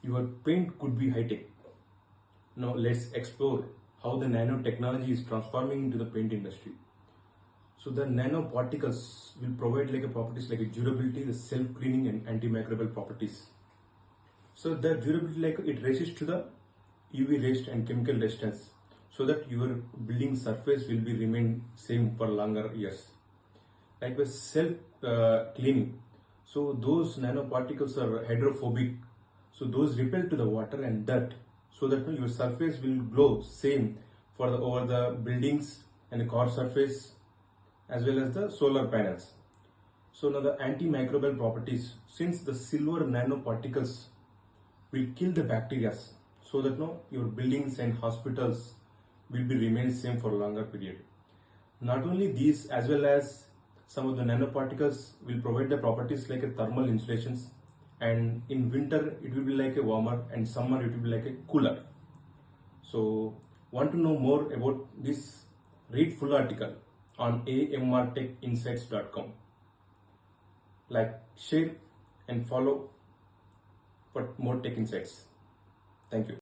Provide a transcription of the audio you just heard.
your paint could be high-tech. Now let's explore how the nanotechnology is transforming into the paint industry. So the nanoparticles will provide like a properties like a durability, the self-cleaning and antimicrobial properties. So the durability, like it resists to the UV rays and chemical resistance, so that your building surface will be remain same for longer years. Like with self cleaning, so those nanoparticles are hydrophobic, so those repel to the water and dirt, so that your surface will glow same for the over the buildings and the car surface as well as the solar panels. So now the antimicrobial properties, since the silver nanoparticles will kill the bacteria, so that no your buildings and hospitals will be remain same for a longer period. Not only these, as well as some of the nanoparticles will provide the properties like a thermal insulations, and in winter it will be like a warmer and summer it will be like a cooler. So want to know more about this? Read full article on amrtechinsights.com. Like, share and follow for more tech insights. Thank you.